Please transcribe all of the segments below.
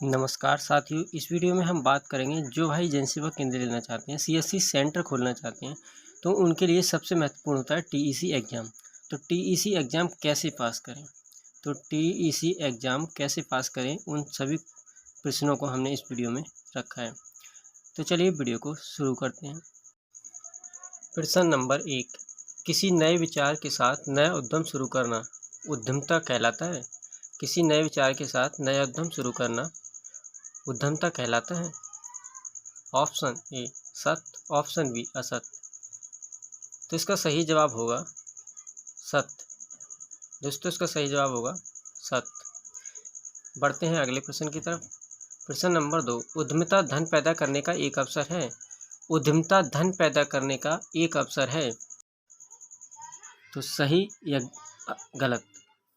नमस्कार साथियों, इस वीडियो में हम बात करेंगे जो भाई जनसेवा केंद्र लेना चाहते हैं, सीएससी सेंटर खोलना चाहते हैं, तो उनके लिए सबसे महत्वपूर्ण होता है टीईसी एग्ज़ाम। तो टीईसी एग्ज़ाम कैसे पास करें? तो टीईसी एग्ज़ाम कैसे पास करें, उन सभी प्रश्नों को हमने इस वीडियो में रखा है। तो चलिए वीडियो को शुरू करते हैं। प्रश्न नंबर 1, किसी नए विचार के साथ नया उद्यम शुरू करना उद्यमता कहलाता है? किसी नए विचार के साथ नया उद्यम शुरू करना उद्यमता कहलाता है? ऑप्शन ए सत्य, ऑप्शन बी असत्य। तो इसका सही जवाब होगा सत्य। दोस्तों, इसका सही जवाब होगा सत्य। बढ़ते हैं अगले प्रश्न की तरफ। प्रश्न नंबर 2, उद्यमिता धन पैदा करने का एक अवसर है। उद्यमिता धन पैदा करने का एक अवसर है। तो सही या गलत?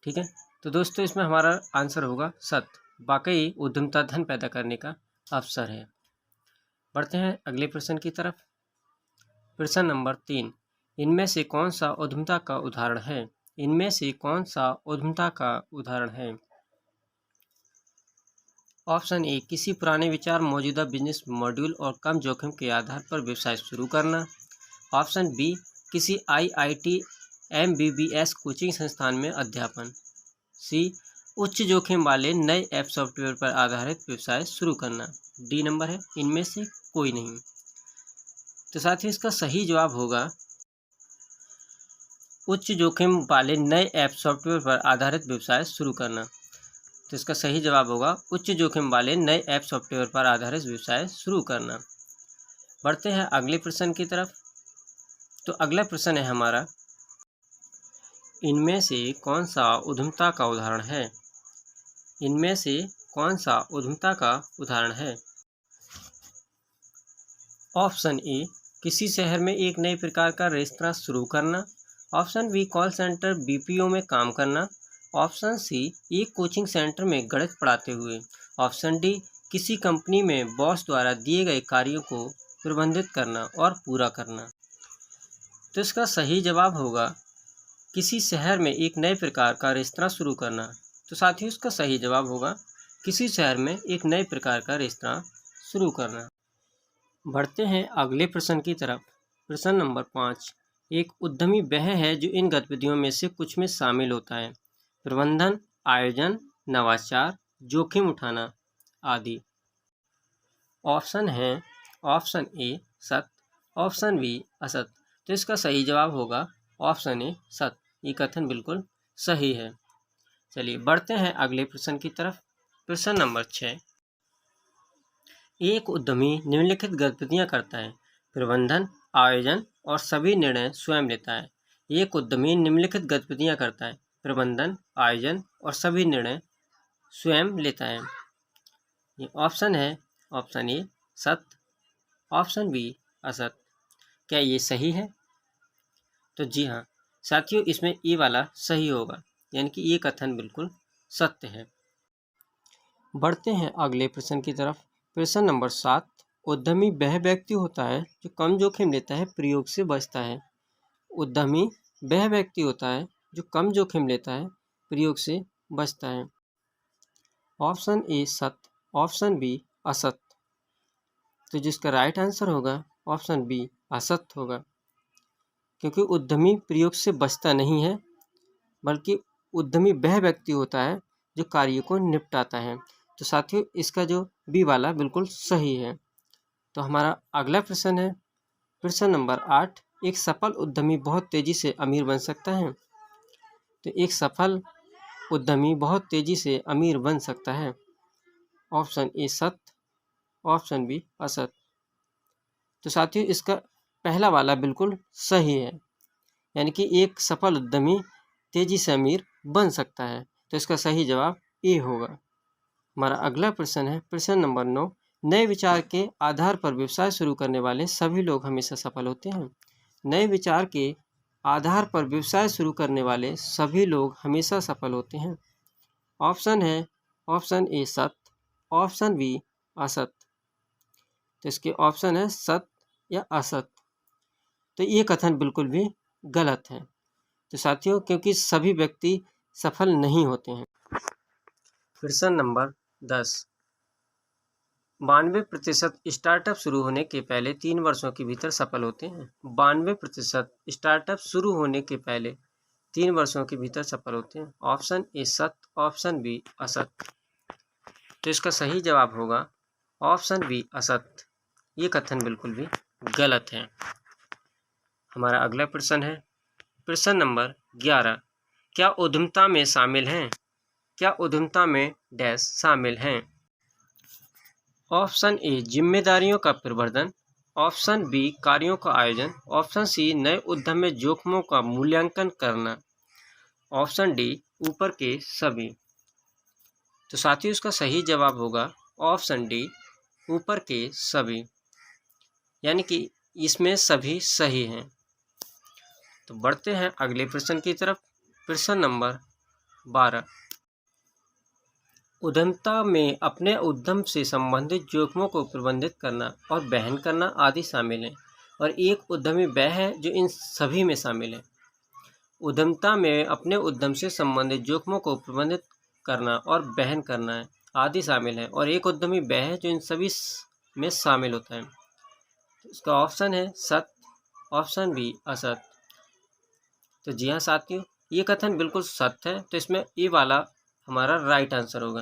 ठीक है, तो दोस्तों इसमें हमारा आंसर होगा सत्य। वाकई उद्यमिता धन पैदा करने का अवसर है। बढ़ते हैं अगले प्रश्न की तरफ। प्रश्न नंबर 3, इनमें से कौन सा उद्यमिता का उदाहरण है? इनमें से कौन सा उद्यमिता का उदाहरण है? ऑप्शन ए, किसी पुराने विचार, मौजूदा बिजनेस मॉड्यूल और कम जोखिम के आधार पर व्यवसाय शुरू करना। ऑप्शन बी, किसी आईआईटी एमबीबीएस कोचिंग संस्थान में अध्यापन। सी, उच्च जोखिम वाले नए ऐप सॉफ्टवेयर पर आधारित व्यवसाय शुरू करना। डी नंबर है इनमें से कोई नहीं। तो साथ ही इसका सही जवाब होगा उच्च जोखिम वाले नए ऐप सॉफ्टवेयर पर आधारित व्यवसाय शुरू करना। तो इसका सही जवाब होगा उच्च जोखिम वाले नए ऐप सॉफ्टवेयर पर आधारित व्यवसाय शुरू करना। बढ़ते हैं अगले प्रश्न की तरफ। तो अगला प्रश्न है हमारा, इनमें से कौन सा उद्यमिता का उदाहरण है? इनमें से कौन सा उद्यमिता का उदाहरण है? ऑप्शन ए, किसी शहर में एक नए प्रकार का रेस्तरां शुरू करना। Option B, call center BPO में काम करना। ऑप्शन सी, एक कोचिंग सेंटर में गणित पढ़ाते हुए। ऑप्शन डी, किसी कंपनी में बॉस द्वारा दिए गए कार्यों को प्रबंधित करना और पूरा करना। तो इसका सही जवाब होगा किसी शहर में एक नए प्रकार का रेस्तरां शुरू करना। तो साथियों इसका सही जवाब होगा किसी शहर में एक नए प्रकार का रेस्तरां शुरू करना। बढ़ते हैं अगले प्रश्न की तरफ। प्रश्न नंबर 5, एक उद्यमी वह है जो इन गतिविधियों में से कुछ में शामिल होता है। प्रबंधन, आयोजन, नवाचार, जोखिम उठाना आदि। ऑप्शन है ऑप्शन ए सत्य, ऑप्शन बी असत्य। तो इसका सही जवाब होगा ऑप्शन ए सत्य। ये कथन बिल्कुल सही है। चलिए बढ़ते हैं अगले प्रश्न की तरफ। प्रश्न नंबर 6, एक उद्यमी निम्नलिखित गतिविधियां करता है। प्रबंधन, आयोजन और सभी निर्णय स्वयं लेता है। एक उद्यमी निम्नलिखित गतिविधियां करता है। प्रबंधन, आयोजन और सभी निर्णय स्वयं लेता है। ये ऑप्शन है ऑप्शन ए सत्य, ऑप्शन बी असत्य। क्या ये सही है? तो जी हाँ साथियों, इसमें ए वाला सही होगा, यानी कि ये कथन बिल्कुल सत्य है। बढ़ते हैं अगले प्रश्न की तरफ। प्रश्न नंबर 7, उद्यमी वह व्यक्ति होता है जो कम जोखिम लेता है, प्रयोग से बचता है। उद्यमी वह व्यक्ति होता है जो कम जोखिम लेता है, प्रयोग से बचता है। ऑप्शन ए सत्य, ऑप्शन बी असत्य। तो जिसका राइट आंसर होगा ऑप्शन बी असत्य होगा, क्योंकि उद्यमी प्रयोग से बचता नहीं है, बल्कि उद्यमी वह व्यक्ति होता है जो कार्य को निपटाता है। तो साथियों इसका जो बी वाला बिल्कुल सही है। तो हमारा अगला प्रश्न है प्रश्न नंबर 8, एक सफल उद्यमी बहुत तेजी से अमीर बन सकता है। तो एक सफल उद्यमी बहुत तेजी से अमीर बन सकता है। ऑप्शन ए सत्य, ऑप्शन बी असत्य। तो साथियों इसका पहला वाला बिल्कुल सही है, यानी कि एक सफल उद्यमी तेजी से अमीर बन सकता है। तो इसका सही जवाब ए होगा। हमारा अगला प्रश्न है प्रश्न नंबर 9, नए विचार के आधार पर व्यवसाय शुरू करने वाले सभी लोग हमेशा सफल होते हैं। नए विचार के आधार पर व्यवसाय शुरू करने वाले सभी लोग हमेशा सफल होते हैं। ऑप्शन है ऑप्शन ए सत्य, ऑप्शन बी असत्य। तो इसके ऑप्शन है सत्य या असत्य। तो ये कथन बिल्कुल भी गलत है। तो साथियों क्योंकि सभी व्यक्ति सफल नहीं होते हैं। प्रश्न नंबर 10, 92% स्टार्टअप शुरू होने के पहले 3 वर्षों के भीतर सफल होते हैं। 92% स्टार्टअप शुरू होने के पहले 3 वर्षों के भीतर सफल होते हैं। ऑप्शन ए सत्य, ऑप्शन बी असत्य। तो इसका सही जवाब होगा ऑप्शन बी असत्य। ये कथन बिल्कुल भी गलत है। हमारा अगला प्रश्न है प्रश्न नंबर 11। क्या उद्यमिता में शामिल हैं? क्या उद्यमिता में डैश शामिल हैं? ऑप्शन ए जिम्मेदारियों का प्रबंधन, ऑप्शन बी कार्यों का आयोजन, ऑप्शन सी नए उद्यम में जोखिमों का मूल्यांकन करना, ऑप्शन डी ऊपर के सभी। तो साथियों इसका सही जवाब होगा ऑप्शन डी ऊपर के सभी, यानी कि इसमें सभी सही हैं। तो बढ़ते हैं अगले प्रश्न की तरफ। प्रश्न नंबर 12। उद्यमिता में अपने उद्यम से संबंधित जोखिमों को प्रबंधित करना और वहन करना आदि शामिल है, और एक उद्यमी वह है जो इन सभी में शामिल है। उद्यमिता में अपने उद्यम से संबंधित जोखिमों को प्रबंधित करना और वहन करना है आदि शामिल है, और एक उद्यमी वह है जो इन सभी में शामिल होता है। तो इसका ऑप्शन है सत्य, ऑप्शन बी असत्य। तो जी हाँ साथियों, ये कथन बिल्कुल सत्य है। तो इसमें ए वाला हमारा राइट आंसर होगा।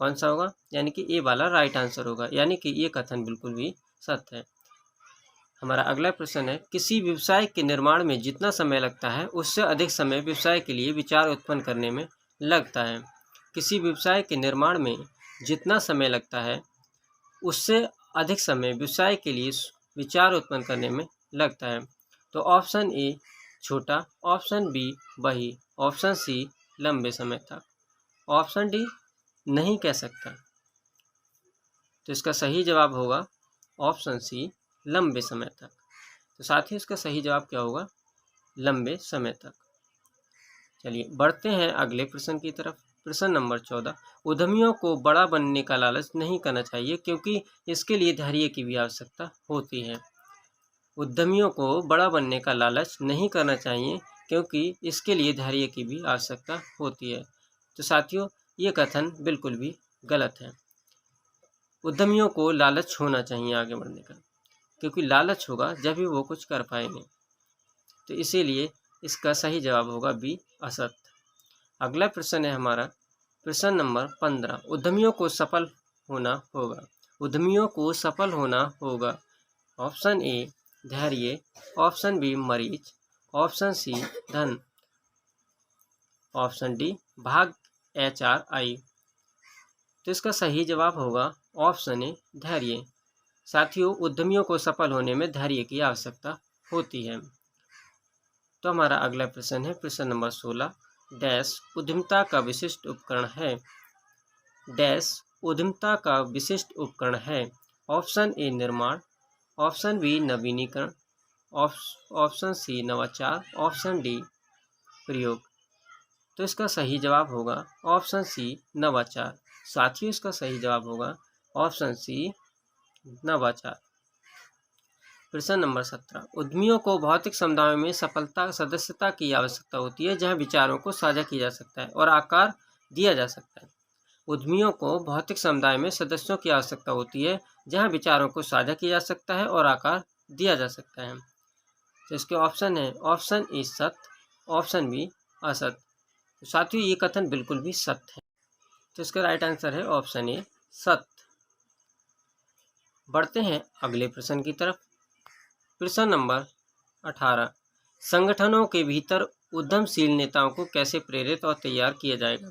कौन सा होगा? यानी कि ए वाला राइट आंसर होगा, यानी कि ये कथन बिल्कुल भी सत्य है। हमारा अगला प्रश्न है किसी व्यवसाय के निर्माण में जितना समय लगता है उससे अधिक समय व्यवसाय के लिए विचार उत्पन्न करने में लगता है। किसी व्यवसाय के निर्माण में जितना समय लगता है उससे अधिक समय व्यवसाय के लिए विचार उत्पन्न करने में लगता है। तो ऑप्शन ए छोटा, ऑप्शन बी वही, ऑप्शन सी लंबे समय तक, ऑप्शन डी नहीं कह सकता। तो इसका सही जवाब होगा ऑप्शन सी लंबे समय तक। तो साथ ही इसका सही जवाब क्या होगा? लंबे समय तक। चलिए बढ़ते हैं अगले प्रश्न की तरफ। प्रश्न नंबर 14। उद्यमियों को बड़ा बनने का लालच नहीं करना चाहिए क्योंकि इसके लिए धैर्य की भी आवश्यकता होती है। उद्यमियों को बड़ा बनने का लालच नहीं करना चाहिए क्योंकि इसके लिए धैर्य की भी आवश्यकता होती है। तो साथियों ये कथन बिल्कुल भी गलत है। उद्यमियों को लालच होना चाहिए आगे बढ़ने का, क्योंकि लालच होगा जब भी वो कुछ कर पाएंगे। तो इसीलिए इसका सही जवाब होगा बी असत्य। अगला प्रश्न है हमारा प्रश्न नंबर 15। उद्यमियों को सफल होना होगा। उद्यमियों को सफल होना होगा। ऑप्शन ए धैर्य, ऑप्शन बी मरीज, ऑप्शन सी धन, ऑप्शन डी भाग HRI। तो इसका सही जवाब होगा ऑप्शन ए धैर्य। साथियों उद्यमियों को सफल होने में धैर्य की आवश्यकता होती है। तो हमारा अगला प्रश्न है प्रश्न नंबर 16। डैश उद्यमिता का विशिष्ट उपकरण है। डैश उद्यमिता का विशिष्ट उपकरण है। ऑप्शन ए निर्माण, ऑप्शन बी नवीनीकरण, ऑप्शन सी नवाचार, ऑप्शन डी प्रयोग। तो इसका सही जवाब होगा ऑप्शन सी नवाचार। साथियों इसका सही जवाब होगा ऑप्शन सी नवाचार। प्रश्न नंबर 17। उद्यमियों को भौतिक समुदायों में सदस्यता की आवश्यकता होती है जहां विचारों को साझा किया जा सकता है और आकार दिया जा सकता है। उद्यमियों को भौतिक समुदाय में सदस्यों की आवश्यकता होती है जहां विचारों को साझा किया जा सकता है और आकार दिया जा सकता है। तो इसके ऑप्शन है ऑप्शन ए सत्य, ऑप्शन बी असत्य। तो साथियों ये कथन बिल्कुल भी सत्य है। तो इसका राइट आंसर है ऑप्शन ए सत्य। बढ़ते हैं अगले प्रश्न की तरफ। प्रश्न नंबर 18। संगठनों के भीतर उद्यमशील नेताओं को कैसे प्रेरित और तैयार किया जाएगा?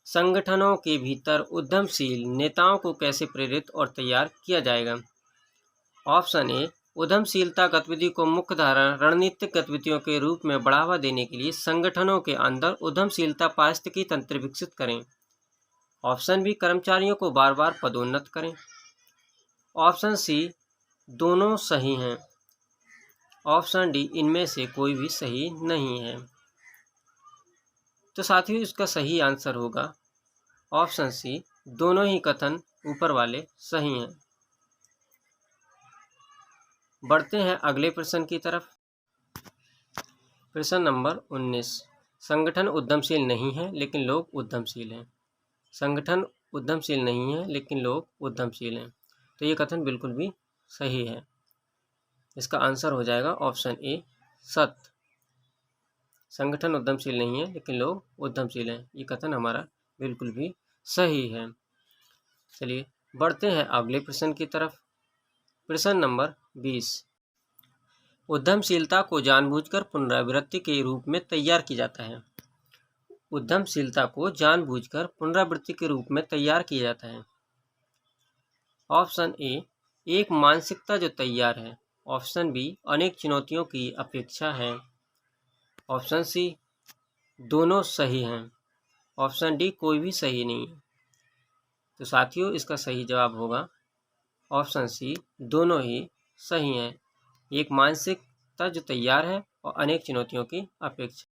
संगठनों के भीतर उद्यमशील नेताओं को कैसे प्रेरित और तैयार किया जाएगा? ऑप्शन ए उद्यमशीलता गतिविधि को मुख्यधारा रणनीतिक गतिविधियों के रूप में बढ़ावा देने के लिए संगठनों के अंदर उद्यमशीलता पारिस्थितिकी तंत्र विकसित करें। ऑप्शन बी कर्मचारियों को बार बार पदोन्नत करें। ऑप्शन सी दोनों सही हैं। ऑप्शन डी इनमें से कोई भी सही नहीं है। तो साथियों इसका सही आंसर होगा ऑप्शन सी दोनों ही कथन ऊपर वाले सही हैं। बढ़ते हैं अगले प्रश्न की तरफ। प्रश्न नंबर 19। संगठन उद्यमशील नहीं है लेकिन लोग उद्यमशील हैं। संगठन उद्यमशील नहीं है लेकिन लोग उद्यमशील हैं। तो ये कथन बिल्कुल भी सही है। इसका आंसर हो जाएगा ऑप्शन ए सत्य। संगठन उद्यमशील नहीं है लेकिन लोग उद्यमशील हैं, ये कथन हमारा बिल्कुल भी सही है। चलिए बढ़ते हैं अगले प्रश्न की तरफ। प्रश्न नंबर 20। उद्यमशीलता को जानबूझकर पुनरावृत्ति के रूप में तैयार किया जाता है। उद्यमशीलता को जानबूझकर पुनरावृत्ति के रूप में तैयार किया जाता है। ऑप्शन ए एक मानसिकता जो तैयार है। ऑप्शन बी अनेक चुनौतियों की अपेक्षा है। ऑप्शन सी दोनों सही हैं। ऑप्शन डी कोई भी सही नहीं है। तो साथियों इसका सही जवाब होगा ऑप्शन सी दोनों ही सही हैं। एक मानसिकता जो तैयार है और अनेक चुनौतियों की अपेक्षा।